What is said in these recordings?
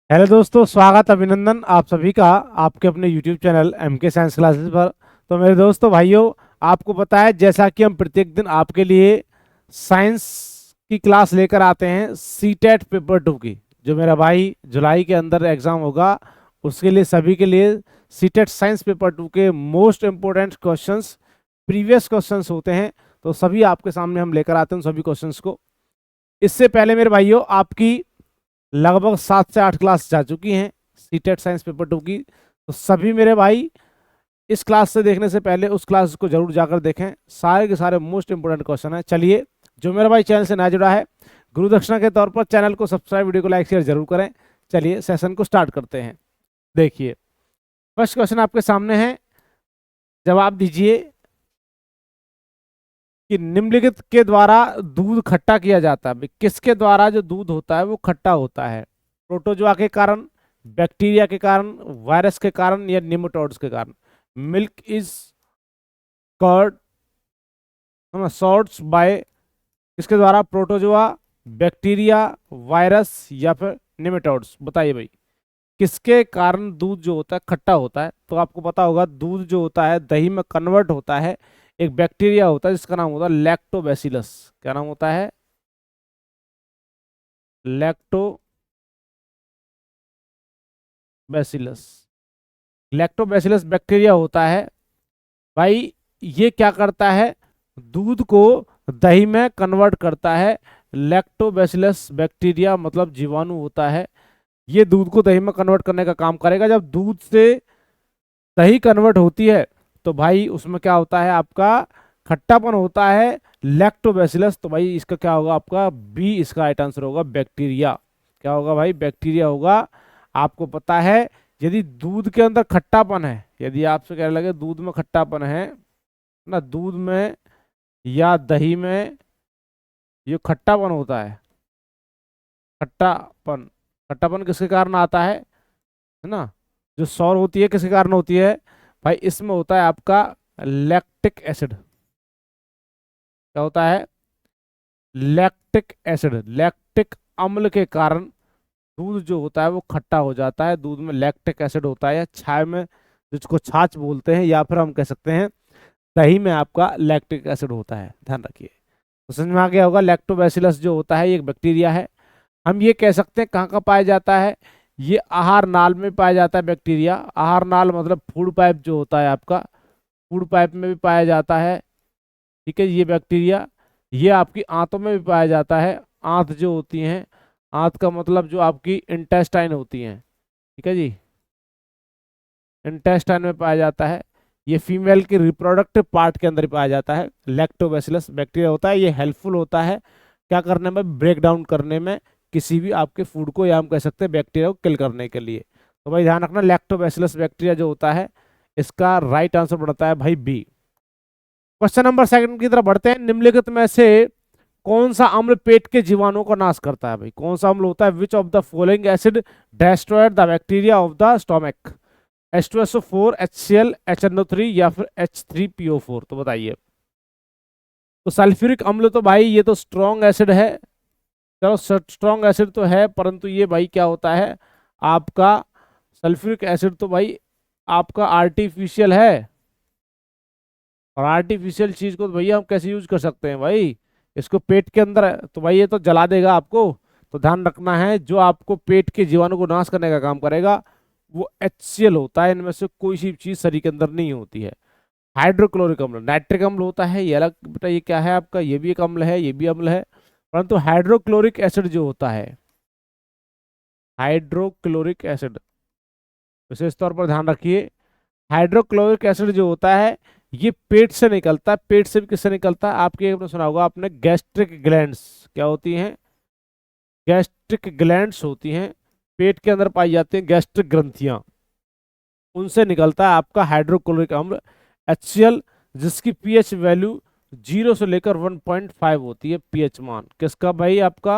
Hello दोस्तों, स्वागत अभिनंदन आप सभी का आपके अपने YouTube channel MK science classes पर। तो मेरे दोस्तों भाइयों, आपको पता है जैसा कि हम प्रत्येक दिन आपके लिए साइंस की क्लास लेकर आते हैं सीटेट पेपर 2 की, जो मेरा भाई जुलाई के अंदर एग्जाम होगा उसके लिए सभी के लिए सीटेट साइंस पेपर 2 के most important questions previous questions होते हैं। तो सभी आपके सामने हम लेकर आते हैं सभी क्वेश्चंस को। इससे पहले मेरे भाइयों, आपकी लगभग 7 से 8 क्लास जा चुकी हैं सीटेट साइंस पेपर 2 की। तो सभी मेरे भाई इस क्लास से देखने से पहले उस क्लास को जरूर जाकर देखें, सारे के सारे मोस्ट इंपोर्टेंट क्वेश्चन है। चलिए, जो मेरा भाई चैनल से ना जुड़ा है, गुरु दक्षिणा के तौर पर चैनल को सब्सक्राइब, वीडियो को लाइक शेयर जरूर करें। चलिए सेशन को स्टार्ट करते हैं। देखिए, फर्स्ट क्वेश्चन आपके सामने है, जवाब दीजिए कि निम्नलिखित के द्वारा दूध खट्टा किया जाता है। किसके द्वारा जो दूध होता है वो खट्टा होता है? प्रोटोजोआ के कारण, बैक्टीरिया के कारण, वायरस के कारण या निमेटोड्स के कारण? Milk is curd sorts by किसके द्वारा? प्रोटोजोआ, बैक्टीरिया, वायरस या फिर निमेटोड्स? बताइए भाई, किसके कारण दूध जो होता है खट्टा होता है? तो आपको पता होगा, दूध जो होता है दही में कन्वर्ट होता है। एक बैक्टीरिया होता है जिसका नाम होता है लैक्टोबैसिलस। क्या नाम होता है? लैक्टोबैसिलस। लैक्टोबैसिलस बैक्टीरिया होता है भाई। ये क्या करता है? दूध को दही में कन्वर्ट करता है। लैक्टोबैसिलस बैक्टीरिया मतलब जीवाणु होता है। ये दूध को दही में कन्वर्ट करने का काम करेगा। जब दूध से दही कन्वर्ट होती है तो भाई उसमें क्या होता है? आपका खट्टापन होता है, लैक्टोबैसिलस। तो भाई इसका क्या होगा? आपका बी इसका राइट आंसर होगा, बैक्टीरिया। क्या होगा भाई? बैक्टीरिया होगा। आपको पता है, यदि दूध के अंदर खट्टापन है, यदि आपसे कह लगे दूध में खट्टापन है ना, दूध में या दही में ये खट्टापन होता है, खट्टापन, खट्टापन किसके कारण आता है ना? जो सौर होती है किसके कारण होती है भाई? इसमें होता है आपका लैक्टिक एसिड। क्या होता है? लैक्टिक एसिड, लैक्टिक अम्ल के कारण दूध जो होता है वो खट्टा हो जाता है। दूध में लैक्टिक एसिड होता है, या छाछ में, जिसको छाछ बोलते हैं, या फिर हम कह सकते हैं दही में आपका लैक्टिक एसिड होता है। ध्यान रखिए। तो समझ में आ गया होगा, लैक्टोबैसिलस जो होता है ये एक बैक्टीरिया है। हम ये कह सकते हैं कहाँ का पाया जाता है? ये आहार नाल में पाया जाता है बैक्टीरिया। आहार नाल मतलब फूड पाइप जो होता है आपका, फूड पाइप में भी पाया जाता है। ठीक है, ये बैक्टीरिया। ये आपकी आंतों में भी पाया जाता है। आंत जो होती हैं, आंत का मतलब जो आपकी इंटेस्टाइन होती हैं, ठीक है जी, इंटेस्टाइन में पाया जाता है। ये फीमेल के रिप्रोडक्टिव पार्ट के अंदर ही पाया जाता है। लैक्टोबैसिलस बैक्टीरिया होता है, ये हेल्पफुल होता है क्या करने में? ब्रेक डाउन करने में, किसी भी आपके फूड को, या हम कह सकते हैं बैक्टीरिया को किल करने के लिए। तो भाई ध्यान रखना, लैक्टोबैसिलस बैक्टीरिया जो होता है इसका राइट आंसर बनता है भाई बी। क्वेश्चन नंबर सेकंड की तरफ बढ़ते हैं। निम्नलिखित में से कौन सा अम्ल पेट के जीवाणुओं को नाश करता है? भाई कौन सा अम्ल होता है? विच of the following acid destroyed the bacteria of the stomach? H2SO4, HCl, HNO3 या फिर H3PO4? तो बताइए। तो सल्फ्यूरिक अम्ल तो भाई ये तो स्ट्रॉन्ग एसिड है। चलो, स्ट्रॉन्ग एसिड तो है, परंतु ये भाई क्या होता है आपका? सल्फ्यूरिक एसिड तो भाई आपका आर्टिफिशियल है, और आर्टिफिशियल चीज को तो भैया हम कैसे यूज कर सकते हैं भाई? इसको पेट के अंदर है तो भाई ये तो जला देगा आपको। तो ध्यान रखना है, जो आपको पेट के जीवाणु को नाश करने का काम करेगा वो HCl होता है। इनमें से कोई सी चीज शरीर के अंदर नहीं होती है। हाइड्रोक्लोरिक अम्ल, नाइट्रिक अम्ल होता है, ये अलग बेटा। ये क्या है आपका? ये भी एक अम्ल है, ये भी अम्ल है। परंतु हाइड्रोक्लोरिक एसिड जो होता है, हाइड्रोक्लोरिक एसिड, विशेष तौर पर ध्यान रखिए, हाइड्रोक्लोरिक एसिड जो होता है ये पेट से निकलता है। पेट से भी किससे निकलता है? आपके आपने सुना होगा आपने, गैस्ट्रिक ग्लैंड्स। क्या होती हैं? गैस्ट्रिक ग्लैंड्स होती हैं, पेट के अंदर पाई जाती हैं गैस्ट्रिक ग्रंथियां, उनसे निकलता है आपका हाइड्रोक्लोरिक अम्ल HCl, जिसकी पीएच वैल्यू 0 से लेकर 1.5 होती है। पीएच मान किसका भाई? आपका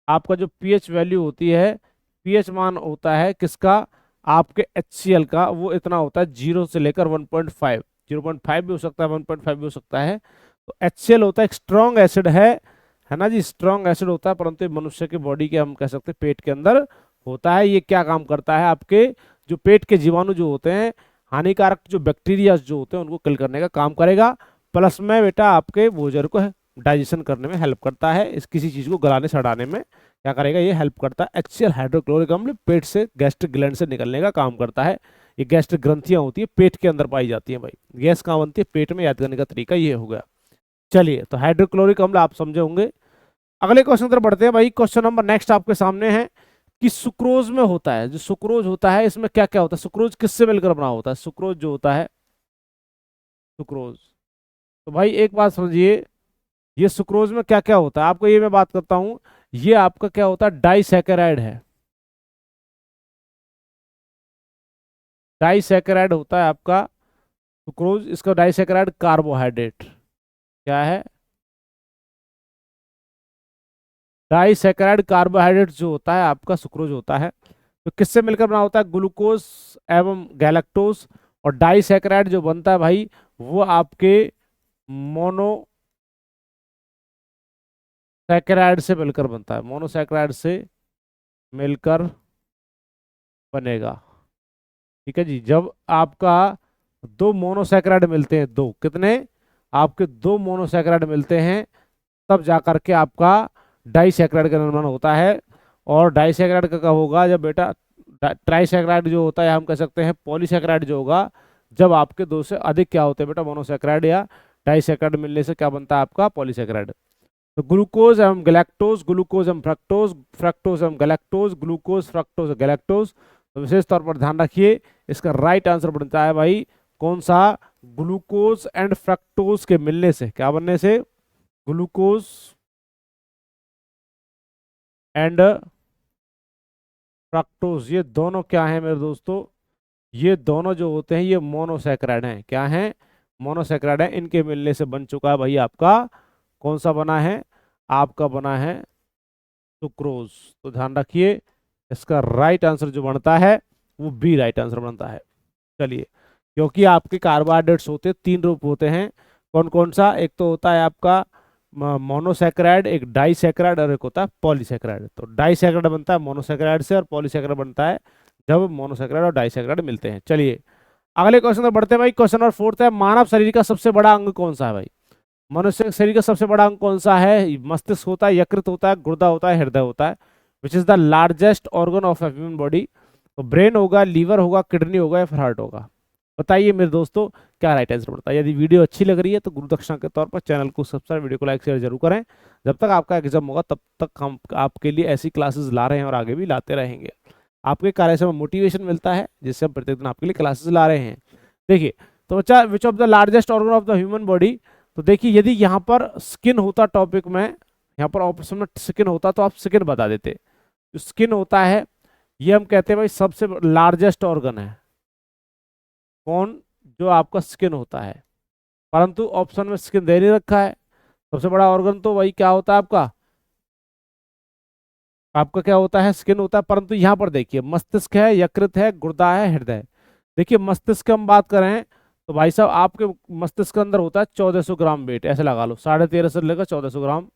आपका जो पीएच वैल्यू होती है, पीएच मान होता है किसका? आपके HCl का। वो इतना होता है 0 से लेकर 1.5, 0.5 भी हो सकता है, 1.5 भी हो सकता है। तो HCl होता है एक स्ट्रॉन्ग एसिड है ना जी, स्ट्रॉन्ग एसिड होता है, परंतु ये मनुष्य की बॉडी के हम कह सकते हैं पेट के अंदर होता है, ये क्या काम करता है, आपके जो पेट के जीवाणु जो होते हैं, हानिकारक जो बैक्टीरिया जो होते हैं उनको किल करने का काम करेगा। प्लस में बेटा आपके भोजन को डाइजेशन करने में हेल्प करता है, इस किसी चीज को गलाने सड़ाने में क्या करेगा, ये हेल्प करता है। HCl हाइड्रोक्लोरिक अम्ल पेट से गैस्ट्रिक ग्लैंड से निकलने का काम करता है। ये गैस्ट्रिक ग्रंथियां होती है पेट के अंदर पाई जाती हैं भाई, गैस कहाँ बनती है, पेट में। याद करने का तरीका ये हो गया। चलिए, तो हाइड्रोक्लोरिक अम्ल आप समझे होंगे। अगले क्वेश्चन की तरफ बढ़ते हैं भाई। क्वेश्चन नंबर नेक्स्ट आपके सामने है कि सुक्रोज में होता है, जो सुक्रोज होता है इसमें क्या क्या होता है, सुक्रोज किससे मिलकर बना होता है, सुक्रोज जो होता है, सुक्रोज। तो भाई एक बात समझिए, ये सुक्रोज में क्या क्या होता है, आपको ये मैं बात करता हूं। ये आपका क्या होता है, डाइसैकेराइड है। डाइसैकेराइड होता है आपका सुक्रोज, इसका डाइसैकेराइड कार्बोहाइड्रेट क्या है, डाइसैकेराइड कार्बोहाइड्रेट जो होता है आपका सुक्रोज होता है। तो किससे मिलकर बना होता है, ग्लूकोज एवं गैलेक्टोज। और डाइसैकेराइड जो बनता है भाई, वो आपके मोनोसैकेराइड से मिलकर बनता है, मोनोसैकेराइड से मिलकर बनेगा। ठीक है जी, जब आपका दो मोनोसैकेराइड मिलते हैं, दो कितने, आपके दो मोनोसैकेराइड मिलते हैं, तब जाकर के आपका डाइसैकेराइड का निर्माण होता है। और डाइसैकेराइड का कब होगा, जब बेटा ट्राइसैकेराइड जो होता है, हम कह सकते हैं पॉलीसैकेराइड जो होगा, जब आपके दो से अधिक क्या होते हैं बेटा, मोनोसैकेराइड या डाइसैकेराइड मिलने से क्या बनता है आपका पॉलीसैकेराइड। तो ग्लूकोज एवं गैलेक्टोज, ग्लूकोज एवं फ्रक्टोज, फ्रक्टोज एवं गैलेक्टोज, ग्लूकोज फ्रक्टोज गैलेक्टोज। तो विशेष तौर पर ध्यान रखिए, इसका राइट आंसर बनता है भाई कौन सा, ग्लूकोज एंड फ्रक्टोज के मिलने से, क्या बनने से, ग्लूकोज एंड फ्रक्टोज। ये दोनों क्या है मेरे दोस्तों, ये दोनों जो होते हैं ये मोनोसैकेराइड हैं, क्या हैं, मोनोसैकेराइड हैं। इनके मिलने से बन चुका है भाई आपका कौन सा बना है, आपका बना है सुक्रोज। तो ध्यान रखिए, इसका राइट आंसर जो बनता है वो बी राइट आंसर बनता है। चलिए, क्योंकि आपके कार्बोहाइड्रेट्स होते हैं, तीन रूप होते हैं, कौन कौन सा, एक तो होता है आपका मोनोसैकेराइड, एक डाइसैकेराइड और एक होता है पॉलीसैकेराइड। तो डाइसैकेराइड बनता है मोनोसैकेराइड से, और पॉलीसैकेराइड बनता है जब मोनोसैकेराइड और डाइसैकेराइड मिलते हैं। चलिए अगले क्वेश्चन पर बढ़ते हैं भाई। क्वेश्चन नंबर 4 है, मानव शरीर का सबसे बड़ा अंग कौन सा है भाई, मनुष्य के शरीर का सबसे बड़ा अंग कौन सा है, मस्तिष्क होता है, यकृत होता है, गुर्दा होता है, हृदय होता है। Which is the largest organ of human body. तो ब्रेन होगा, लीवर होगा, किडनी होगा या फिर हार्ट होगा। बताइए मेरे दोस्तों क्या राइट आंसर पड़ता है। यदि वीडियो अच्छी लग रही है तो गुरु दक्षिणा के तौर पर चैनल को सब्सक्राइब, वीडियो को लाइक शेयर जरूर करें। जब तक आपका एग्जाम होगा तब तक हम आपके लिए ऐसी क्लासेस ला रहे हैं और आगे भी लाते रहेंगे। आपके कार्य से हमें मोटिवेशन मिलता है, जिससे हम प्रतिदिन आपके लिए क्लासेस ला रहे हैं। देखिए, तो बच्चा विच of the largest organ of the human body. तो देखिए, यदि यहाँ पर स्किन होता टॉपिक में, यहाँ पर ऑप्शन में स्किन होता तो आप स्किन बता देते। जो स्किन होता है ये हम कहते हैं भाई सबसे लार्जेस्ट ऑर्गन है, कौन, जो आपका स्किन होता है। परंतु ऑप्शन में स्किन दे नहीं रखा है। सबसे बड़ा ऑर्गन तो वही क्या होता है आपका, आपका क्या होता है, स्किन होता है। परंतु यहाँ पर देखिए, मस्तिष्क है, यकृत है, गुर्दा है, हृदय है। देखिए मस्तिष्क की हम बात करें तो भाई साहब आपके मस्तिष्क के अंदर होता है 1400 ग्राम वेट, ऐसे लगा लो 13.5 से लेकर 1400 ग्राम।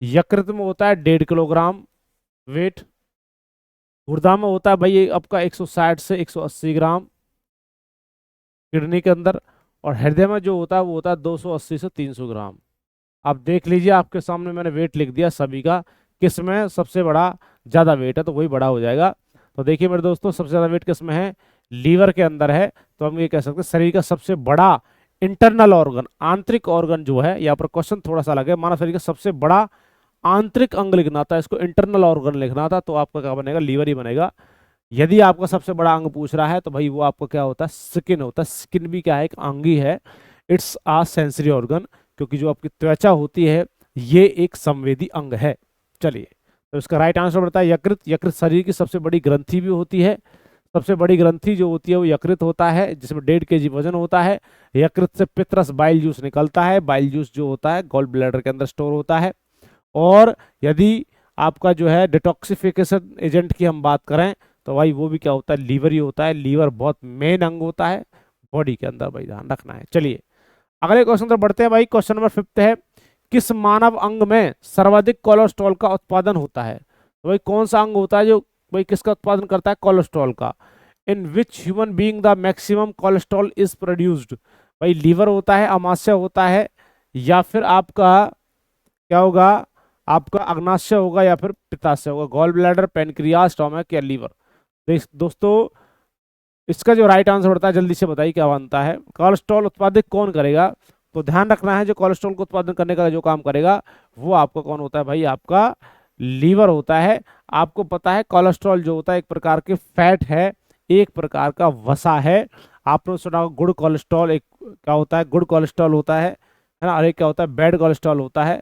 यकृत में होता है 1.5 किलोग्राम वेट। गुर्दा में होता है भाई आपका 160 से 180 ग्राम किडनी के अंदर। और हृदय में जो होता है वो होता है 280 से 300 ग्राम। आप देख लीजिए, आपके सामने मैंने वेट लिख दिया सभी का, किस में सबसे बड़ा ज़्यादा वेट है तो वही बड़ा हो जाएगा। तो देखिए मेरे दोस्तों, सबसे ज़्यादा वेट किस में है, लीवर के अंदर है। तो हम ये कह सकते हैं शरीर का सबसे बड़ा इंटरनल ऑर्गन, आंतरिक ऑर्गन जो है, यहाँ पर क्वेश्चन थोड़ा सा अलग है। मानव शरीर का सबसे बड़ा आंतरिक अंग लिखना था, इसको इंटरनल ऑर्गन लिखना था, तो आपका क्या बनेगा, लीवर ही बनेगा। यदि आपका सबसे बड़ा अंग पूछ रहा है तो भाई वो आपका क्या होता है, स्किन होता है। स्किन भी क्या है, एक अंग ही है, इट्स आ सेंसरी ऑर्गन, क्योंकि जो आपकी त्वचा होती है ये एक संवेदी अंग है। चलिए, तो इसका राइट आंसर बनता है यकृत। यकृत शरीर की सबसे बड़ी ग्रंथि भी होती है। सबसे बड़ी ग्रंथि जो होती है वो यकृत होता है, जिसमें 1.5 kg वजन होता है। यकृत से पित्रस बाइल जूस निकलता है। बाइल जूस जो होता है गॉल ब्लैडर के अंदर स्टोर होता है। और यदि आपका जो है डिटॉक्सिफिकेशन एजेंट की हम बात करें तो भाई वो भी क्या होता है, लीवर ही होता है। लीवर बहुत मेन अंग होता है बॉडी के अंदर, भाई ध्यान रखना है। चलिए अगले क्वेश्चन पर बढ़ते हैं भाई। क्वेश्चन नंबर 5 है, किस मानव अंग में सर्वाधिक कोलेस्ट्रॉल का उत्पादन होता है। तो भाई कौन सा अंग होता है जो भाई किसका उत्पादन करता है? कोलेस्ट्रॉल का। In which human being the maximum cholesterol is produced? भाई लीवर होता है, अमाशय होता है, या फिर आपका क्या होगा, आपका अग्नाशय होगा, या फिर पित्ताशय होगा? गॉल ब्लैडर, पेनक्रियास, स्टोमक या लीवर? दोस्तों इसका जो राइट आंसर होता है, जल्दी से बताइए क्या बनता है? कोलेस्ट्रॉल उत्पादित कौन करेगा? तो ध्यान रखना है, जो कोलेस्ट्रॉल को उत्पादन करने का जो काम करेगा वो आपका कौन होता है भाई? आपका लीवर होता है। आपको पता है कोलेस्ट्रॉल जो होता है एक प्रकार के फैट है, एक प्रकार का वसा है। आपने सुना होगा गुड कोलेस्ट्रॉल, एक क्या होता है? गुड कोलेस्ट्रॉल होता है ना, और एक क्या होता है? बैड कोलेस्ट्रॉल होता है।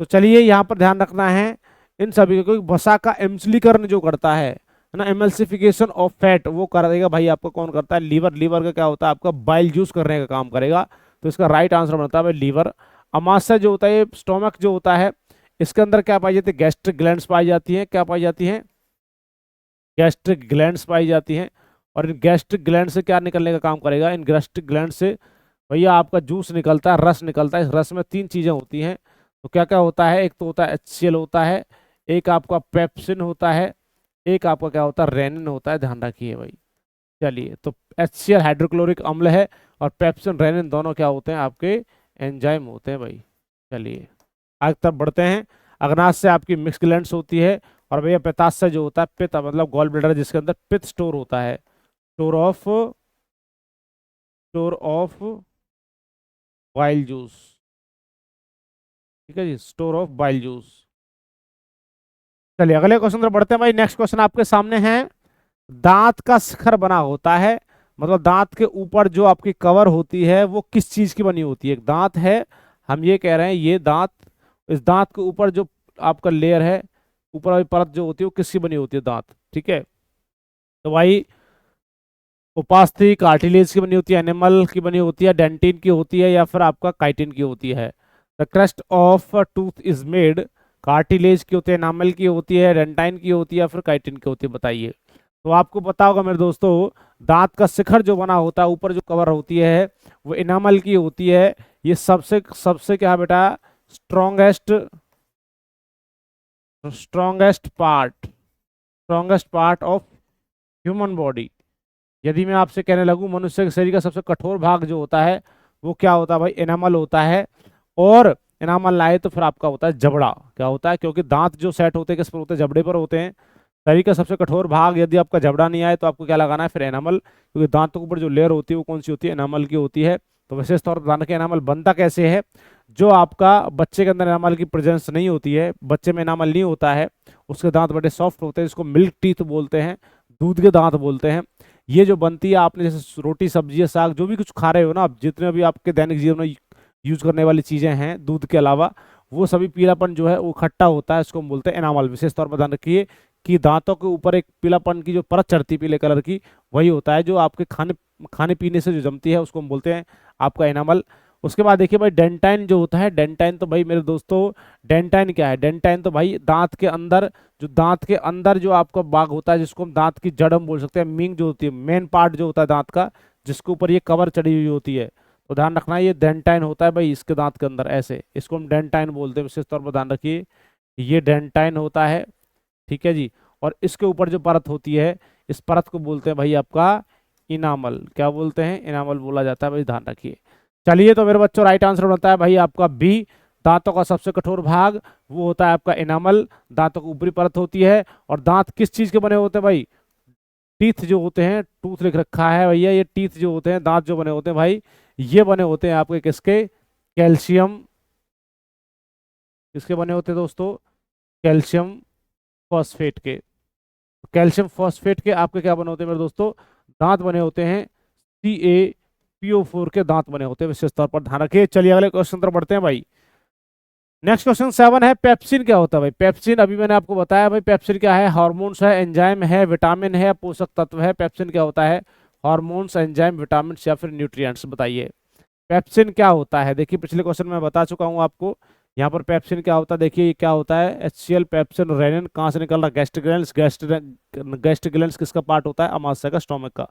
तो चलिए यहाँ पर ध्यान रखना है इन सभी को, वसा का एम्सलीकरण जो करता है ना, एमल्सिफिकेशन ऑफ फैट, वो कर देगा भाई आपका कौन करता है? लीवर। लीवर का क्या होता है? आपका बाइल जूस करने का काम करेगा। तो इसका राइट आंसर बनता है भाई लीवर। अमाशय जो होता है, ये स्टोमक जो होता है, इसके अंदर क्या पाई जाती है? गैस्ट्रिक ग्लैंड्स पाई जाती हैं। क्या पाई जाती हैं? गैस्ट्रिक ग्लैंड्स पाई जाती हैं। और इन गैस्ट्रिक ग्लैंड से क्या निकलने का काम करेगा? इन गैस्ट्रिक ग्लैंड से भैया आपका जूस निकलता है, रस निकलता है। इस रस में तीन चीजें होती हैं। तो क्या क्या होता है? एक तो होता है HCl होता है, एक आपका पेप्सिन होता है, एक आपका क्या होता है? रेनिन होता है। ध्यान रखिए भाई। चलिए, तो HCl हाइड्रोक्लोरिक अम्ल है, और पेप्सिन रेनिन दोनों क्या होते हैं? आपके एंजाइम होते हैं भाई। चलिए आगे तरफ बढ़ते हैं। अग्नाशय से आपकी मिक्स ग्लैंड्स होती है, और भैया पित्ताशय जो होता है, पित्त मतलब गॉल ब्लैडर, जिसके अंदर पित्त स्टोर होता है। Store of bile juice. ठीक है जी, स्टोर ऑफ बाइल जूस। चलिए अगले क्वेश्चन पर बढ़ते हैं भाई। नेक्स्ट क्वेश्चन आपके सामने है। दांत का शिखर बना होता है, मतलब दांत के ऊपर जो आपकी कवर होती है वो किस चीज की बनी होती है? एक दांत है, हम ये कह रहे हैं ये दांत, इस दांत के ऊपर जो आपका लेयर है, ऊपर वाली परत जो होती है, वो किसकी बनी होती है? दांत। ठीक है, तो भाई उपास्थि कार्टिलेज की बनी होती है, एनिमल की बनी होती है, डेंटिन की होती है, या फिर आपका काइटिन की होती है? The crust of tooth is made, cartilage की होती है, एनामल की होती है, डेंटाइन की होती है, या फिर काइटिन की होती है? बताइए। तो आपको पता होगा मेरे दोस्तों, दांत का शिखर जो बना होता है, ऊपर जो कवर होती है, वो एनामल की होती है। ये सबसे सबसे क्या है बेटा? Strongest strongest part of human body. यदि मैं आपसे कहने लगूं मनुष्य के शरीर का सबसे कठोर भाग जो होता है वो क्या होता है भाई? एनामल होता है। और एनामल लाए तो फिर आपका होता है जबड़ा। क्या होता है? क्योंकि दांत जो सेट होते हैं किस पर होते हैं? जबड़े पर होते हैं। शरीर का सबसे कठोर भाग, यदि आपका जबड़ा नहीं आए तो आपको क्या लगाना है? फिर एनामल। क्योंकि दांतों के ऊपर जो लेयर होती है वो कौन सी होती है? एनामल की होती है। तो विशेष तौर पर दांत का एनामल बनता कैसे है? जो आपका बच्चे के अंदर एनामल की प्रेजेंस नहीं होती है, बच्चे में एनामल नहीं होता है, उसके दांत बड़े सॉफ्ट होते हैं, जिसको मिल्क टीथ बोलते हैं, दूध के दांत बोलते हैं। ये जो बनती है, आपने जैसे रोटी, सब्जी, साग जो भी कुछ खा रहे हो ना आप, जितने भी आपके दैनिक जीवन में यूज करने वाली चीजें हैं दूध के अलावा, वो सभी पीलापन जो है वो खट्टा होता है, इसको हम बोलते हैं एनामल। विशेष तौर पर ध्यान रखिए कि दांतों के ऊपर एक पीलापन की जो परत चढ़ती पीले कलर की, वही होता है जो आपके खाने खाने पीने से जो जमती है, उसको हम बोलते हैं आपका एनामल। उसके बाद देखिए भाई डेंटाइन जो होता है, डेंटाइन तो भाई मेरे दोस्तों, डेंटाइन क्या है? डेंटाइन तो भाई दांत के अंदर, जो दांत के अंदर जो आपका भाग होता है, जिसको हम दांत की जड़ हम बोल सकते हैं, मींग जो होती है, मेन पार्ट जो होता है दांत का, जिसके ऊपर ये कवर चढ़ी हुई होती है। तो ध्यान रखना ये डेंटाइन होता है भाई इसके दांत के अंदर, ऐसे इसको हम डेंटाइन बोलते हैं। विशेष तौर पर ध्यान रखिए ये डेंटाइन होता है। ठीक है जी। और इसके ऊपर जो परत होती है, इस परत को बोलते हैं भाई आपका इनामल। क्या बोलते हैं? इनामल बोला जाता है भाई, ध्यान रखिए। चलिए तो मेरे बच्चों राइट आंसर बनता है भाई आपका बी। दांतों का सबसे कठोर भाग वो होता है आपका इनामल। दांतों की ऊपरी परत होती है। और दांत किस चीज के बने होते हैं भाई? टीथ जो होते हैं, टूथ लिख रखा है भैया, ये टीथ जो होते हैं, दांत जो बने होते हैं भाई, ये बने होते हैं आपके किसके? कैल्शियम। किसके बने होते हैं दोस्तों? कैल्शियम फॉस्फेट के। कैल्शियम फॉस्फेट के आपके क्या बने होते हैं मेरे दोस्तों? दांत बने होते हैं CaPO4 के दांत बने होते हैं। विशेष तौर पर ध्यान रखिए। चलिए अगले क्वेश्चन पर बढ़ते हैं भाई। नेक्स्ट क्वेश्चन 7 है, पेप्सिन क्या होता है भाई? पेप्सिन अभी मैंने आपको बताया भाई, पेप्सिन क्या है? हार्मोन्स है, एंजाइम है, विटामिन है, पोषक तत्व है। पेप्सिन क्या होता है? हार्मोन्स, एंजाइम, विटामिन या फिर न्यूट्रिएंट्स? बताइए पेप्सिन क्या होता है। देखिए पिछले क्वेश्चन में बता चुका हूँ आपको। यहाँ पर पेप्सिन क्या होता है, देखिए क्या होता है? HCl, pepsin, rennin. कहाँ से निकल रहा? गैस्ट्रिग्लैंड्स। गैस्ट्रिग्लैंड्स किसका पार्ट होता है? अमाशय का, स्टोमक का।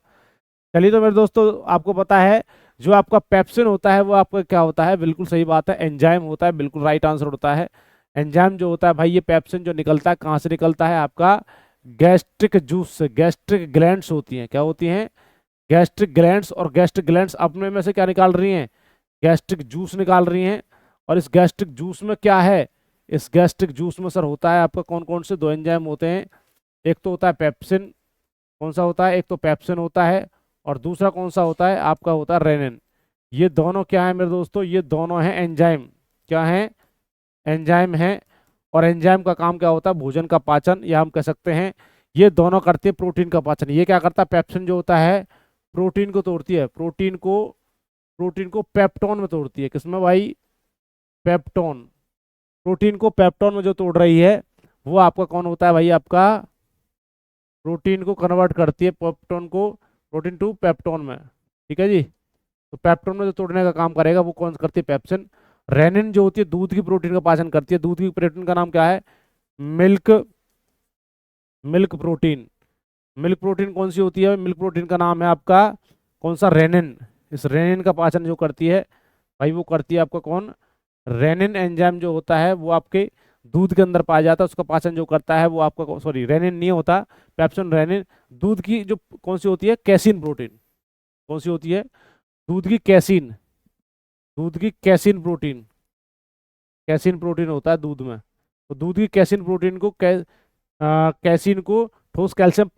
चलिए तो मेरे दोस्तों आपको पता है जो आपका पेप्सिन होता है वो आपका क्या होता है? बिल्कुल सही बात है, एंजाइम होता है। बिल्कुल राइट आंसर होता है एंजाइम जो होता है भाई। ये पेप्सिन जो निकलता है कहाँ से निकलता है? आपका गैस्ट्रिक जूस से गैस्ट्रिक ग्लैंड्स होती हैं, क्या होती हैं? Gastric glands. और गैस्ट्रिक ग्लैंड्स अपने में से क्या निकाल रही हैं? गैस्ट्रिक जूस निकाल रही हैं। और इस गैस्ट्रिक जूस में क्या है? इस गैस्ट्रिक जूस में सर होता है आपका कौन कौन से दो एंजाइम होते हैं? एक तो होता है पेप्सिन, कौन सा होता है? एक तो पेप्सिन होता है, और दूसरा कौन सा होता है? आपका होता है रेनिन। ये दोनों क्या है मेरे दोस्तों? ये दोनों हैं एंजाइम। क्या है? एंजाइम है। और एंजाइम का काम क्या होता है? भोजन का पाचन, या हम कह सकते हैं ये दोनों करती है प्रोटीन का पाचन। ये क्या करता है? पेप्सिन जो होता है प्रोटीन को तोड़ती है, प्रोटीन को पेप्टोन में तोड़ती है। किसमें भाई? पेप्टोन। प्रोटीन को पेप्टोन में जो तोड़ रही है वो आपका कौन होता है भाई? आपका प्रोटीन को कन्वर्ट करती है पेप्टोन को, प्रोटीन टू पेप्टोन में। ठीक है जी। तो पेप्टोन में जो तोड़ने का काम करेगा वो कौन करती है? पेप्सिन। रेनिन जो होती है दूध की प्रोटीन का पाचन करती है। दूध की प्रोटीन का नाम क्या है? Milk milk protein. Milk protein कौन सी होती है? मिल्क प्रोटीन का नाम है आपका कौन सा? रेनिन। इस रेनिन का पाचन जो करती है भाई वो करती है आपका कौन? रेनिन एंजाइम जो होता है वो आपके दूध के अंदर पाया जाता है, उसका पाचन जो करता है वो आपका, सॉरी रेनिन नहीं होता, पेप्सिन रेनिन। दूध की जो कौन सी होती है? Casein protein. कौन सी होती है? दूध की कैसीन। दूध की कैसीन प्रोटीन। कैसीन प्रोटीन होता है दूध में। तो दूध की कैसीन प्रोटीन को कैसीन को ठोस कैल्शियम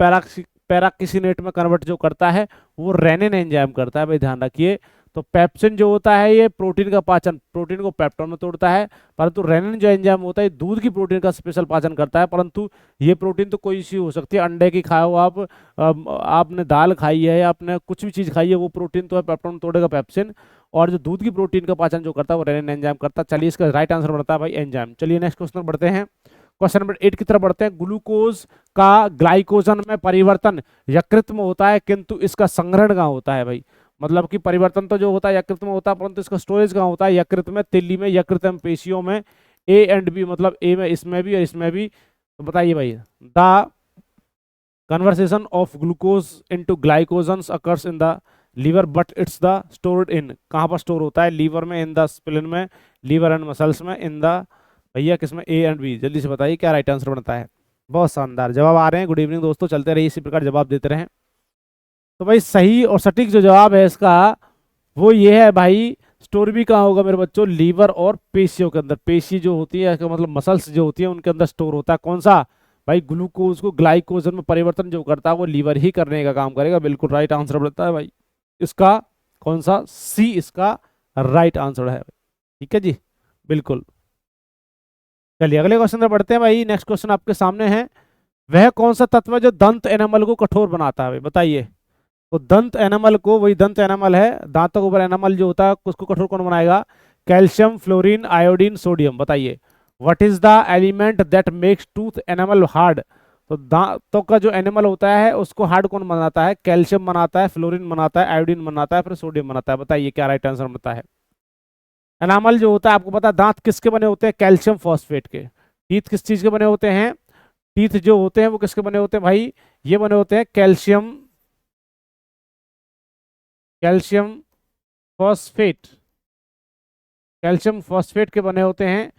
पैराक्सिनेट में कन्वर्ट जो करता है वो रेनिन एंजाइम करता है भाई, ध्यान रखिए। तो पेप्सिन जो होता है ये प्रोटीन का पाचन, प्रोटीन को पेप्टोन में तोड़ता है, परंतु रेनिन जो एंजाइम होता है दूध की प्रोटीन का स्पेशल पाचन करता है। परंतु ये प्रोटीन तो कोई सी हो सकती है, अंडे की खाओ आप, आपने दाल खाई है, आपने कुछ भी चीज़ खाई है, वो प्रोटीन तो है पेप्टोन में तोड़ेगा पेप्सिन। और जो दूध की प्रोटीन का पाचन जो करता है वो रेनिन एंजाइम करता है। चलिए इसका राइट आंसर बनता है भाई एंजाइम। चलिए नेक्स्ट क्वेश्चन बढ़ते हैं। क्वेश्चन नंबर 8 की तरफ बढ़ते हैं। ग्लूकोज का ग्लाइकोजन में परिवर्तन यकृत में होता है, किंतु इसका संग्रहण कहाँ होता है भाई? मतलब कि परिवर्तन तो जो होता है यकृत में होता है, परंतु इसका स्टोरेज कहाँ होता है? यकृत में, तिल्ली में, यकृतम पेशियों में। ए एंड बी, मतलब ए में, इसमें भी और इसमें भी। तो बताइए भाई, the conversation of glucose into glycogens occurs in the liver but it's the stored in, कहाँ पर स्टोर होता है? लीवर में, इन द स्प्लिन में, लीवर एंड मसल्स में, इन द, भैया किसमें? A and B. जल्दी से बताइए क्या राइट आंसर बनता है? बहुत शानदार जवाब आ रहे हैं। गुड इवनिंग दोस्तों, चलते रहिए इसी प्रकार जवाब देते रहें। तो भाई सही और सटीक जो जवाब है इसका वो ये है भाई, स्टोर भी कहाँ होगा मेरे बच्चों? लीवर और पेशियों के अंदर। पेशी जो होती है मतलब मसल्स जो होती है उनके अंदर स्टोर होता है। कौन सा भाई? ग्लूकोज को ग्लाइकोजन में परिवर्तन जो करता है वो लीवर ही करने का काम करेगा। बिल्कुल राइट आंसर बनता है भाई इसका कौन सा? सी इसका राइट आंसर है। ठीक है जी, बिल्कुल। चलिए अगले क्वेश्चन पर बढ़ते हैं भाई। नेक्स्ट क्वेश्चन आपके सामने है। वह कौन सा तत्व है जो दंत एनिमल को कठोर बनाता है भाई? बताइए। तो दंत एनिमल को, वही दंत एनिमल है, दांतों के ऊपर एनिमल जो होता है उसको कठोर कौन बनाएगा? Calcium, fluorine, iodine, sodium. बताइए what is the element that makes tooth animal hard? तो दांतों का जो एनिमल होता है उसको हार्ड कौन बनाता है? कैल्शियम बनाता है, फ्लोरीन बनाता है, आयोडीन बनाता है, फिर सोडियम बनाता है। बताइए क्या राइट आंसर बनता है? एनामल जो होता है आपको पता है दांत किसके बने होते हैं? कैल्शियम फॉस्फेट के। टीथ किस चीज के बने होते हैं? टीथ जो होते हैं वो किसके बने होते हैं भाई? ये बने होते हैं calcium, calcium phosphate, calcium phosphate के बने होते हैं।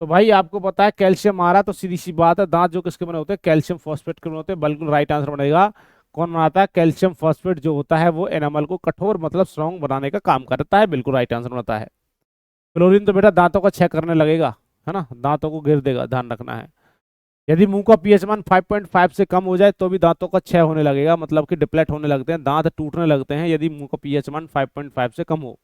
तो भाई आपको पता है कैल्शियम आ रहा, तो सीधी सी बात है दांत जो किसके बने होते हैं? कैल्शियम फॉस्फेट के बने होते हैं। बिल्कुल राइट आंसर बनेगा कौन बनाता है? कैल्शियम फॉस्फेट जो होता है वो एनामल को कठोर मतलब स्ट्रॉन्ग बनाने का काम करता है। बिल्कुल राइट आंसर बनता है। क्लोरीन तो बेटा दांतों का क्षय करने लगेगा, है ना, दांतों को गिर देगा, ध्यान रखना है। यदि मुंह का पीएच मान 5.5 से कम हो जाए तो भी दांतों का क्षय होने लगेगा, मतलब कि डिप्लेट होने लगते हैं, दांत टूटने लगते हैं यदि मुंह का पीएच मान 5.5 से कम हो।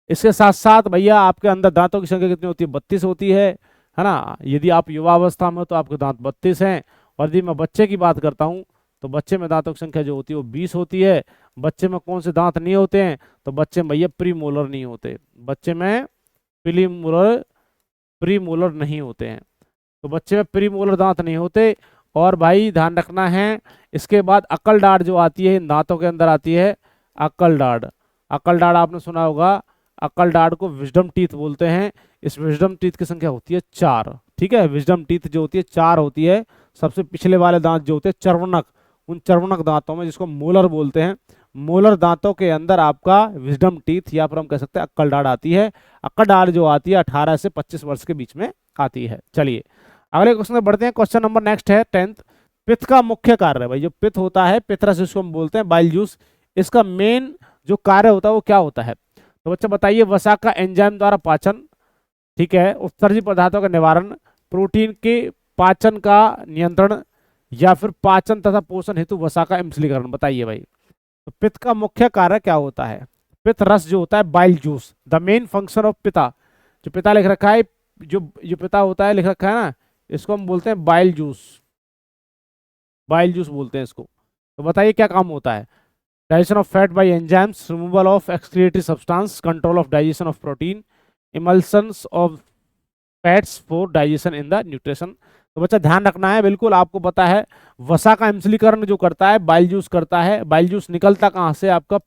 इसके साथ साथ भैया आपके अंदर दांतों की संख्या कितनी होती है? 32 होती है ना। यदि आप युवा अवस्था में हो तो आपके दांत 32 हैं, और यदि मैं बच्चे की बात करता हूँ तो बच्चे में दांतों की संख्या जो होती है वो 20 होती है। बच्चे में कौन से दांत नहीं होते हैं? तो बच्चे में भैया प्री मोलर नहीं होते, बच्चे में प्री मोलर नहीं होते हैं। तो बच्चे में प्री मोलर दांत नहीं होते। और भाई ध्यान रखना है, इसके बाद अकल डाढ़ जो आती है इन दांतों के अंदर आती है अकल डाढ़। अकल डाढ़ आपने सुना होगा, अकल डाढ़ को विजडम टीथ बोलते हैं। इस विजडम टीथ की संख्या होती है 4। ठीक है, विजडम टीथ जो होती है 4 होती है। सबसे पिछले वाले दांत जो होते हैं चर्वणक, उन चर्वणक दांतों में जिसको मोलर बोलते हैं, मोलर दांतों के अंदर आपका विजडम टीथ या फिर हम कह सकते हैं अक्कल डाढ़ आती है। अक्कल डाढ़ जो आती है 18 से 25 वर्ष के बीच में आती है। चलिए अगले क्वेश्चन में बढ़ते हैं। क्वेश्चन नंबर नेक्स्ट है 10th। पित्त का मुख्य कार्य है भाई, जो पित्त होता है, पित्तरस जिसको हम बोलते हैं, बाइल जूस, इसका मेन जो कार्य होता है वो क्या होता है? तो बच्चा बताइए, वसा का एंजाइम द्वारा पाचन, ठीक है, उत्सर्जी पदार्थों का निवारण, प्रोटीन के पाचन का नियंत्रण, या फिर पाचन तथा पोषण हेतु वसा का इम्सलीकरण। बताइए भाई, तो पित्त का मुख्य कार्य क्या होता है? पित्त रस जो होता है, bile juice, the main function of पिता, जो पिता लिख रखा है, जो पिता होता है लिख रखा है ना, इसको हम बोलते हैं बाइल जूस, बाइल जूस बोलते हैं इसको। तो बताइए क्या काम होता है? Digestion of fat by enzymes, removal of excretory substance, control of digestion of protein, emulsions of fats for digestion in the nutrition. तो बच्चा ध्यान रखना है, बिल्कुल आपको पता है, वसा का इम्सलीकरण जो करता है बाइल जूस करता है। बाइल जूस निकलता कहाँ से? आपका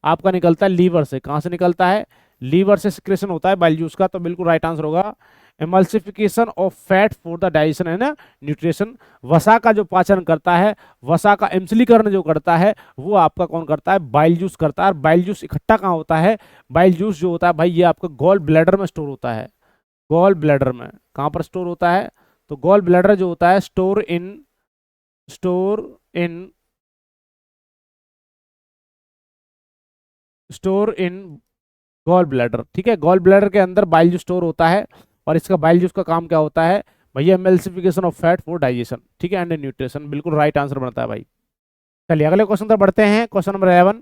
आपका निकलता है लीवर से। कहाँ से निकलता है? लीवर से सिक्रेशन होता है बाइल जूस का। तो बिल्कुल राइट आंसर होगा emulsification of fat for the digestion and nutrition. वसा का जो पाचन करता है, वसा का इम्सलीकरण जो करता है, वो आपका कौन करता है? बाइल जूस करता है। बाइल जूस इकट्ठा कहाँ होता है? बाइल जूस जो होता है भाई, ये आपका गॉल ब्लैडर में स्टोर होता है। गॉल ब्लैडर में कहाँ पर स्टोर होता है? तो गॉल ब्लैडर जो होता है, स्टोर इन गॉल ब्लैडर, ठीक है। गॉल ब्लैडर के अंदर बाइल जूस स्टोर होता है, और इसका बाइल जूस का काम क्या होता है भैया? Emulsification of fat for digestion, ठीक है, एंड न्यूट्रिशन। बिल्कुल राइट आंसर बनता है भाई। चलिए अगले क्वेश्चन तक बढ़ते हैं। क्वेश्चन नंबर 11,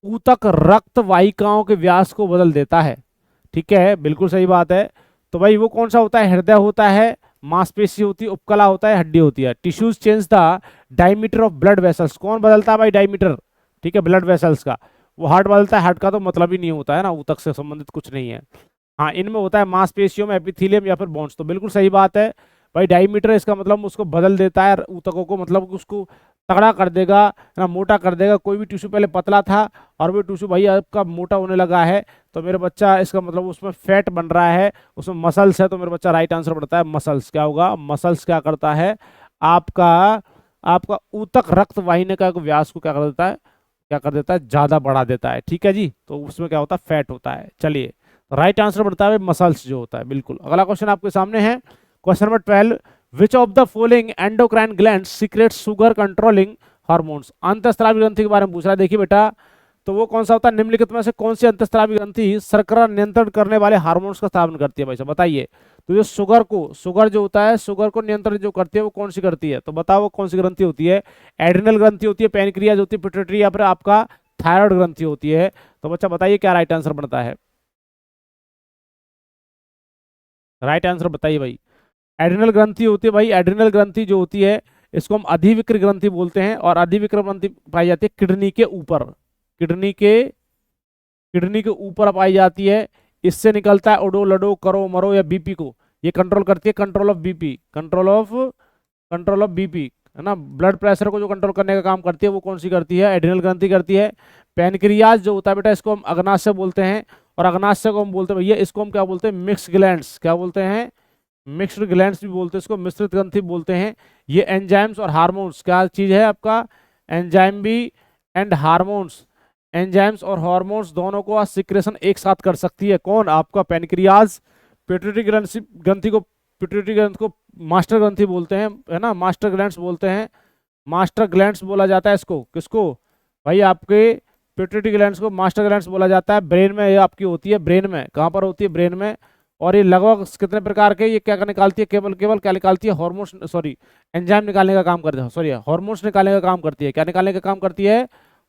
ऊतक रक्त वाहिकाओं के व्यास को बदल देता है, ठीक है, बिल्कुल सही बात है। तो भाई वो कौन सा होता है? हृदय होता है, मांसपेशी होती है, उपकला होता है, हड्डी होती है। Tissues change the diameter of blood vessels, कौन बदलता है भाई? डायमीटर, ठीक है, ब्लड वेसल्स का। वो हार्ट बदलता है, हार्ट का तो मतलब ही नहीं होता है ना, ऊतक से संबंधित कुछ नहीं है। हाँ, इनमें होता है मांसपेशियों में, एपिथेलियम या फिर बोन्स। तो बिल्कुल सही बात है भाई, डायमीटर इसका मतलब उसको बदल देता है ऊतकों को, मतलब उसको तगड़ा कर देगा ना, मोटा कर देगा। कोई भी टिश्यू पहले पतला था और वो टिश्यू भाई आपका मोटा होने लगा है, तो मेरे बच्चा इसका मतलब उसमें फैट बन रहा है, उसमें मसल्स है, तो मेरे बच्चा राइट आंसर बढ़ता है मसल्स। क्या होगा? मसल्स क्या करता है? आपका आपका ऊतक रक्त वाहिनी का व्यास को क्या कर देता है? क्या कर देता है? ज्यादा बढ़ा देता है, ठीक है जी। तो उसमें क्या होता है? फैट होता है। चलिए, राइट आंसर बढ़ता है मसल्स जो होता है, बिल्कुल। अगला क्वेश्चन आपके सामने है, question number 12, which of the following endocrine gland secrete sugar controlling hormones. अंतःस्रावी ग्रंथि के बारे में पूछ रहा है। देखिए बेटा, तो वो कौन सा होता है? निम्नलिखित में से कौन सी अंतःस्रावी ग्रंथि शर्करा नियंत्रण करने वाले हार्मोन्स का स्थापन करती है भाई साहब? बताइए। तो जो शुगर जो होता है, शुगर को नियंत्रण जो करती है वो कौन सी करती है? तो बताओ वो कौन सी ग्रंथि होती है? एड्रिनल ग्रंथि होती है, पैनक्रियाज होती है, पिट्यूटरी, या फिर आपका थायराइड ग्रंथि होती है? तो बच्चा बताइए क्या राइट आंसर बनता है? राइट आंसर बताइए भाई। एड्रिनल ग्रंथि होती है भाई। एड्रिनल ग्रंथि जो होती है, इसको हम अधिविक्र ग्रंथि बोलते हैं, और अधिविक्र ग्रंथि पाई जाती है किडनी के ऊपर, किडनी के किडनी के ऊपर पाई जाती है। इससे निकलता है ओडो लडो करो मरो या बीपी को ये कंट्रोल करती है। Control of BP, control of BP, है ना, ब्लड प्रेशर को जो कंट्रोल करने का काम करती है, वो कौन सी करती है? एड्रिनल ग्रंथि करती है। पैनक्रियाज जो होता है बेटा, इसको हम अग्नाशय बोलते हैं, और अग्नाशय को हम बोलते हैं भैया, इसको हम क्या बोलते हैं? Mix glands. क्या बोलते हैं? मिक्स्ड ग्लैंड्स भी बोलते हैं इसको, मिश्रित ग्रंथि बोलते हैं। ये एंजाइम्स और हार्मोन्स क्या चीज है आपका? एंजाइम भी एंड हार्मोन्स, एंजाइम्स और हार्मोन्स दोनों को सिक्रेशन एक साथ कर सकती है। कौन? आपका पैनक्रियाज। पिट्यूटरी ग्रंथि ग्रंथि को पिट्यूटरी ग्रंथि को मास्टर ग्रंथि बोलते हैं, है ना, मास्टर ग्लैंड्स बोलते हैं। मास्टर ग्लैंड्स बोला जाता है इसको, किसको भाई? आपके पिट्यूटरी ग्लैंड्स को मास्टर ग्लैंड्स बोला जाता है। ब्रेन में ये आपकी होती है, ब्रेन में। कहाँ पर होती है? ब्रेन में। और ये लगभग कितने प्रकार के, ये क्या निकालती है? केवल केवल क्या निकालती है? हार्मोन्स, सॉरी, एंजाइम निकालने का काम करती है, सॉरी, हार्मोन्स निकालने का काम करती है। क्या निकालने का काम करती है?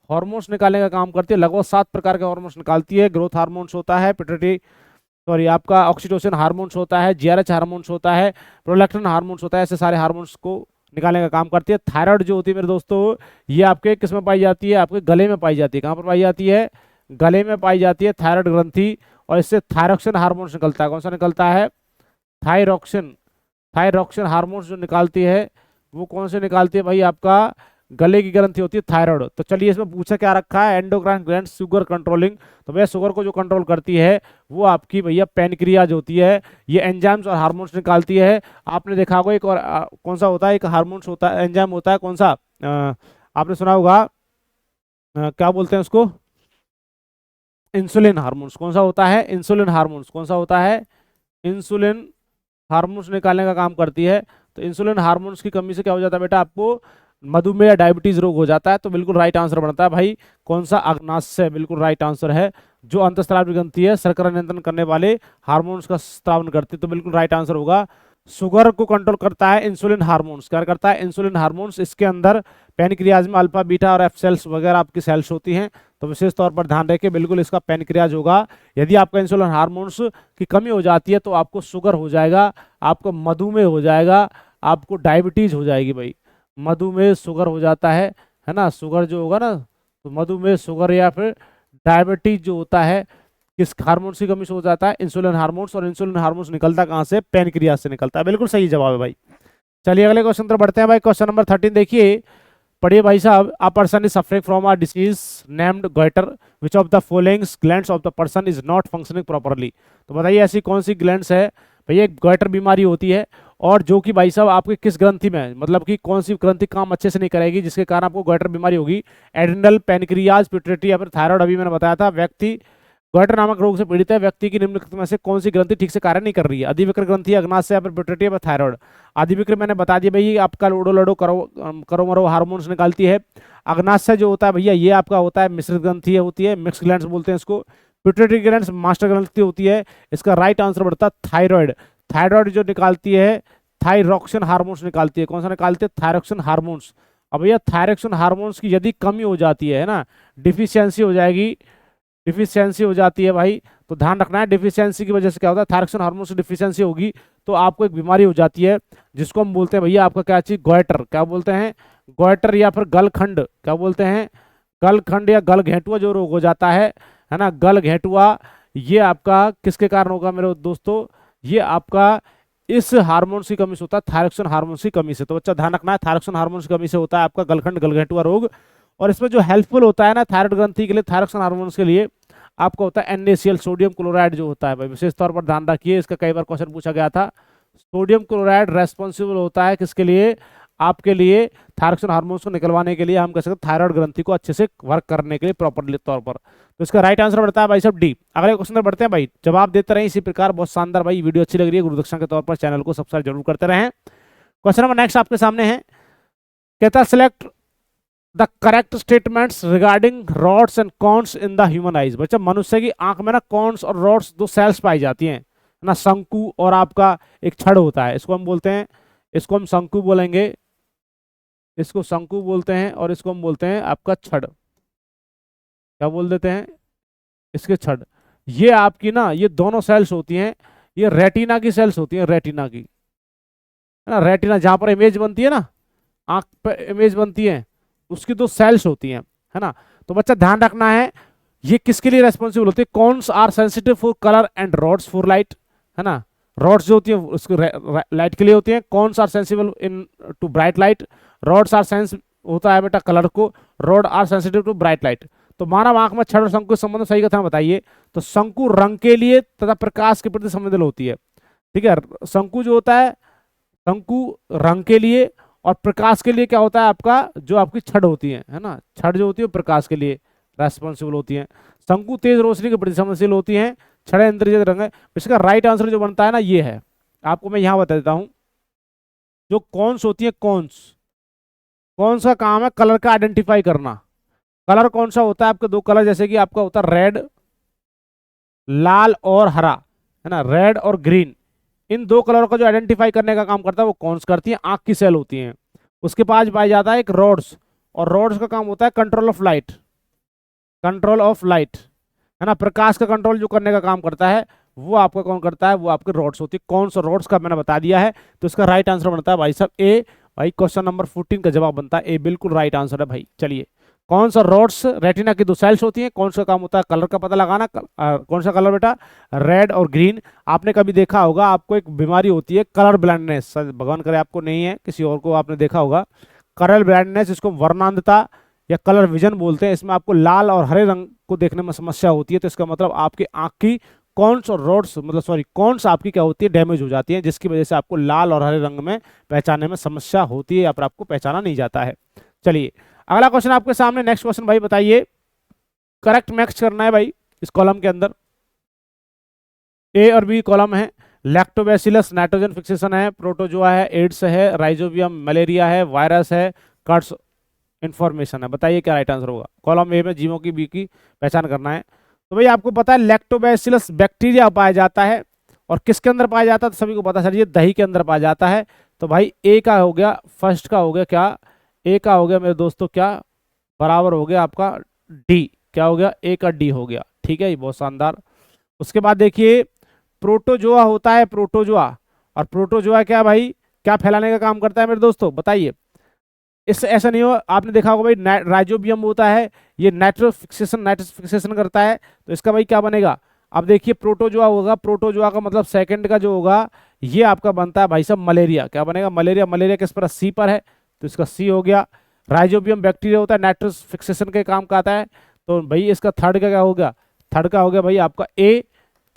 हार्मोन्स निकालने का काम करती है। लगभग 7 प्रकार के हार्मोन्स निकालती है। ग्रोथ हार्मोन्स होता है, पिट्यूटरी, सॉरी, आपका ऑक्सीटोसिन हार्मोन्स होता है, जीआरएच हार्मोन्स होता है, प्रोलैक्टिन हार्मोन्स होता है। ऐसे सारे हार्मोन्स को निकालने का काम करती है। थायराइड जो होती है मेरे दोस्तों, ये आपके किस में पाई जाती है? आपके गले में पाई जाती है। कहाँ पर पाई जाती है? गले में पाई जाती है थायराइड ग्रंथि। और इससे थायरोक्सिन हार्मोन्स निकलता है। कौन सा निकलता है? थायरोक्सिन। थायरोक्सिन हार्मोन्स जो निकालती है, वो कौन से निकालती है भाई? आपका गले की ग्रंथि होती है थायराइड। तो चलिए, इसमें पूछा क्या रखा है? Endocrine gland sugar controlling. तो भैया शुगर को जो कंट्रोल करती है, वो आपकी भैया पैनक्रियाज होती है। ये एंजाइम्स और हार्मोन्स निकालती है। आपने देखा होगा एक और कौन सा होता है? एक हार्मोन्स होता है, एंजाइम होता है, कौन सा? आपने सुना होगा, क्या बोलते हैं उसको? Insulin hormones. कौन सा होता है? Insulin hormones. कौन सा होता है? इंसुलिन हार्मोन्स निकालने का काम करती है। तो इंसुलिन हार्मोन्स की कमी से क्या हो जाता है बेटा, आपको मधुमेह या डायबिटीज रोग हो जाता है। तो बिल्कुल राइट आंसर बनता है भाई कौन सा, अग्नाशय बिल्कुल राइट आंसर है। जो अंतःस्रावी ग्रंथि है शर्करा नियंत्रण करने वाले हार्मोन्स का स्रावन करती है, तो बिल्कुल राइट आंसर होगा शुगर को कंट्रोल करता है इंसुलिन हार्मोन्स। क्या करता है, इंसुलिन हार्मोन्स। इसके अंदर पैनक्रियाज में अल्फा बीटा और एफ सेल्स वगैरह आपकी सेल्स होती हैं, तो विशेष तौर पर ध्यान रखें बिल्कुल इसका पैनक्रियाज होगा। यदि आपका इंसुलिन हार्मोन्स की कमी हो जाती है तो आपको शुगर हो जाएगा, आपको मधुमेह हो जाएगा, आपको डायबिटीज हो जाएगी भाई। मधुमेह शुगर हो जाता है ना, शुगर जो होगा ना, तो मधुमेह शुगर या फिर डायबिटीज जो होता है किस हार्मोन्स की कमी से हो जाता है, इंसुलिन हार्मोन्स। और इंसुलिन हार्मोन्स निकलता कहाँ से, पैनक्रियाज से निकलता है। बिल्कुल सही जवाब है भाई। चलिए अगले क्वेश्चन पर बढ़ते हैं भाई। क्वेश्चन नंबर 13 देखिए, पढ़िए भाई साहब। A person is suffering from a disease named goitre, which of the following glands of the person is not functioning properly. तो बताइए ऐसी कौन सी ग्लैंड्स है भैया, एक गोइटर बीमारी होती है और जो कि भाई साहब आपके किस ग्रंथि में, मतलब कि कौन सी ग्रंथि काम अच्छे से नहीं करेगी जिसके कारण आपको गोइटर बीमारी होगी। एड्रिनल, पैनक्रियाज, पिट्यूटरी या फिर थायराइड। अभी मैंने बताया था व्यक्ति गोइटर नामक रोग से पीड़ित है, व्यक्ति की निम्नलिखित में से कौन सी ग्रंथि ठीक से कार्य नहीं कर रही है। अधिविकृत ग्रंथि, अग्नाशय या फिर पिट्यूटरी या थायराइड। अधिविकृत मैंने बता दिया भाई आपका लोडो लडो करो मरो हार्मोन्स निकालती है। अग्नाशय जो होता है भैया ये आपका होता है मिश्रित ग्रंथि होती है, मिक्स ग्लैंड्स बोलते हैं इसको। पिट्यूटरी ग्लैंड्स मास्टर ग्रंथि होती है। इसका राइट आंसर बढ़ता है थायराइड। थायराइड जो निकालती है थायरॉक्सिन हार्मोन्स निकालती है। कौन सा निकालती है, थायरॉक्सिन हार्मोन्स। अब भैया थायरॉक्सिन हार्मोन्स की यदि कमी हो जाती है ना, डिफिशियंसी हो जाएगी, डिफिशियंसी हो जाती है भाई, तो ध्यान रखना है डिफिशियंसी की वजह से क्या होता है, थायरॉक्सिन हार्मोन की डिफिशियंसी होगी तो आपको एक बीमारी हो जाती है जिसको हम बोलते हैं भैया आपका क्या चीज, गोइटर। क्या बोलते हैं, गोइटर या फिर गलखंड। क्या बोलते हैं, गलखंड या गलघेटुआ जो रोग हो जाता है ना, गलघेटुआ। ये आपका किसके कारण होगा मेरे दोस्तों, ये आपका इस हार्मोन की कमी से होता है, थायरॉक्सिन हार्मोन की कमी से। तो बच्चा ध्यान रखना है थायरॉक्सिन हार्मोन की कमी से होता है आपका गलखंड गलघेटुआ रोग। और इसमें जो हेल्पफुल होता है ना थायराइड ग्रंथि के लिए, थायरॉक्सिन हार्मोन्स के लिए आपका होता है NaCl, सोडियम क्लोराइड जो होता है भाई, विशेष तौर पर ध्यान रखिए, इसका कई बार क्वेश्चन पूछा गया था। सोडियम क्लोराइड रेस्पॉन्सिबल होता है किसके लिए, आपके लिए थायरॉक्सिन हार्मोन्स को निकलवाने के लिए, हम कह सकते हैं थायराइड ग्रंथि को अच्छे से वर्क करने के लिए प्रॉपरली तौर पर। तो इसका राइट आंसर बढ़ता है भाई साहब डी। अगले क्वेश्चन पर बढ़ते हैं भाई, जवाब देते रहे इसी प्रकार। बहुत शानदार भाई, वीडियो अच्छी लग रही है गुरुदक्षिणा के तौर पर चैनल को सब्सक्राइब जरूर करते रहें। क्वेश्चन नंबर नेक्स्ट आपके सामने है, कहता select the correct statements regarding rods and cons in the human eyes. बच्चा मनुष्य की आंख में ना कॉन्स और रॉड्स दो सेल्स पाई जाती हैं ना, शंकु और आपका एक छड़ होता है, इसको हम बोलते हैं, इसको हम शंकु बोलेंगे, इसको शंकु बोलते हैं, और इसको हम बोलते हैं आपका छड़। क्या बोल देते हैं, इसके छड़। ये आपकी ना ये दोनों सेल्स होती हैं, ये रेटिना की सेल्स होती हैं, रेटिना की, है ना, रेटिना जहां पर इमेज बनती है ना, आंख पर इमेज बनती है, उसकी दो सेल्स होती हैं, है ना। तो बच्चा ध्यान रखना है ये किसके लिए रेस्पॉन्सिबल होती है, cones are sensitive for colour and rods for light, है ना। रॉड्स जो होती है उसको लाइट के लिए होती है, cones are sensible in to bright light, rods are sense होता है बेटा कलर को, rod are sensitive to bright light. तो मानव आंख में छड़ और शंकु संबंध सही कथन बताइए। तो शंकु रंग के लिए तथा प्रकाश के प्रति संवेदनशील होती है, ठीक है। शंकु जो होता है, शंकु रंग के लिए, और प्रकाश के लिए क्या होता है आपका, जो आपकी छड़ होती है ना, छड़ जो होती है प्रकाश के लिए रेस्पॉन्सिबल होती है। शंकु तेज रोशनी के प्रति संवेदनशील होती है, छड़ इंद्रजीत रंग है। इसका राइट आंसर जो बनता है ना ये है, आपको मैं यहां बता देता हूं। जो कॉन्स होती है, कॉन्स, कॉन्स का काम है कलर का आइडेंटिफाई करना। कलर कौन सा होता है, आपके दो कलर, जैसे कि आपका होता है रेड, लाल और हरा, है ना, रेड और ग्रीन। इन दो कलरों का जो आइडेंटिफाई करने का काम करता है वो कॉन्स करती है, आंख की सेल होती है। उसके पास पाया जाता है एक रॉड्स, और रॉड्स का काम होता है control of light, control of light, है ना, प्रकाश का कंट्रोल जो करने का काम करता है वो आपका कौन करता है, वो आपके रॉड्स होती है। कौन सा रॉड्स का मैंने बता दिया है, तो इसका राइट आंसर बनता है भाई साहब ए। भाई क्वेश्चन नंबर 14 का जवाब बनता है ए, बिल्कुल राइट आंसर है भाई। चलिए, कौन सा रॉड्स, रेटिना की दो सेल्स होती हैं, कौन सा काम होता है कलर का पता लगाना, कौन सा कलर बेटा, रेड और ग्रीन। आपने कभी देखा होगा, आपको एक बीमारी होती है कलर ब्लाइंडनेस, भगवान करे आपको नहीं है, किसी और को आपने देखा होगा, कलर ब्लाइंडनेस, इसको वर्णांधता या कलर विजन बोलते हैं। इसमें आपको लाल और हरे रंग को देखने में समस्या होती है, तो इसका मतलब आपकी आंख की कॉन्स और रॉड्स, मतलब सॉरी कॉन्स आपकी क्या होती है, डैमेज हो जाती है, जिसकी वजह से आपको लाल और हरे रंग में पहचानने में समस्या होती है या फिर आपको पहचाना नहीं जाता है। चलिए अगला क्वेश्चन आपके सामने, नेक्स्ट क्वेश्चन भाई बताइए, करेक्ट मैच करना है भाई इस कॉलम के अंदर, ए और बी कॉलम है। लैक्टोबैसिलस नाइट्रोजन फिक्सेशन है, प्रोटोजोआ है, एड्स है, राइजोबियम मलेरिया है, वायरस है, कर्ट्स इन्फॉर्मेशन है। बताइए क्या राइट आंसर होगा। कॉलम ए में जीवों की बी की पहचान करना है। तो भाई आपको पता है लैक्टोबैसिलस बैक्टीरिया पाया जाता है, और किसके अंदर पाया जाता है तो सभी को पता चलिए दही के अंदर पाया जाता है। तो भाई ए का हो गया, फर्स्ट का हो गया क्या, ए का हो गया मेरे दोस्तों क्या, बराबर हो गया आपका डी, क्या हो गया, ए का डी हो गया। ठीक है, ये बहुत शानदार। उसके बाद देखिए प्रोटोजोआ होता है, प्रोटोजोआ, और प्रोटोजोआ क्या भाई, क्या फैलाने का काम करता है मेरे दोस्तों बताइए। इस ऐसा नहीं हो, आपने देखा होगा भाई राइजोबियम होता है, ये नाइट्रोफिक्सेशन करता है, तो इसका भाई क्या बनेगा। अब देखिए प्रोटोजोआ होगा, प्रोटोजोआ का मतलब सेकंड का जो होगा ये आपका बनता है भाई साहब मलेरिया, क्या बनेगा, मलेरिया। मलेरिया किस पर, सी पर है, तो इसका सी हो गया। राइजोबियम बैक्टीरिया होता है, नाइट्रोफिक्सेशन के काम का आता है, तो भाई इसका थर्ड का क्या हो गया, थर्ड का हो गया भाई आपका ए,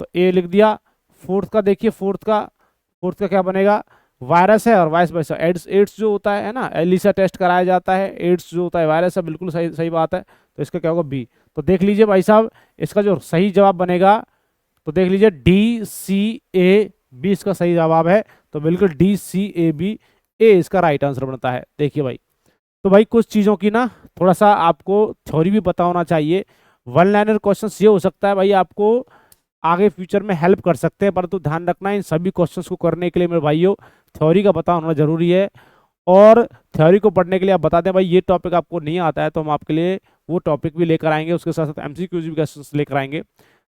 तो ए लिख दिया। फोर्थ का देखिए, फोर्थ का क्या बनेगा, वायरस है, और वाइस वर्सा एड्स, एड्स जो होता है ना, एलिसा टेस्ट कराया जाता है, एड्स जो होता है वायरस है, बिल्कुल सही सही बात है। तो इसका क्या होगा बी। तो देख लीजिए भाई साहब, इसका जो सही जवाब बनेगा, तो देख लीजिए डी सी ए बी इसका सही जवाब है। तो बिल्कुल डी सी ए बी, ए इसका राइट आंसर बनता है। देखिए भाई, तो भाई कुछ चीज़ों की ना थोड़ा सा आपको थ्योरी भी पता होना चाहिए। वन लाइनर क्वेश्चन ये हो सकता है भाई आपको आगे फ्यूचर में हेल्प कर सकते हैं, परंतु ध्यान रखना इन सभी क्वेश्चंस को करने के लिए मेरे भाइयों थ्योरी का पता होना जरूरी है। और थ्योरी को पढ़ने के लिए आप बता दें भाई ये टॉपिक आपको नहीं आता है, तो हम आपके लिए वो टॉपिक भी लेकर आएंगे, उसके साथ साथ एमसीक्यूज भी क्वेश्चंस लेकर आएंगे।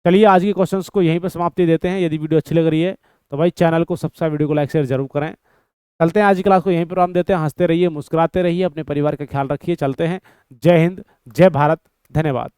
चलिए आज के क्वेश्चंस को यहीं पर समाप्ति देते हैं। यदि वीडियो अच्छी लग रही है तो भाई चैनल को सब्सक्राइब, वीडियो को लाइक शेयर जरूर करें। चलते हैं, आज की क्लास को यहीं पर आराम देते हैं। हंसते रहिए, मुस्कुराते रहिए, अपने परिवार का ख्याल रखिए। चलते हैं, जय हिंद, जय भारत, धन्यवाद।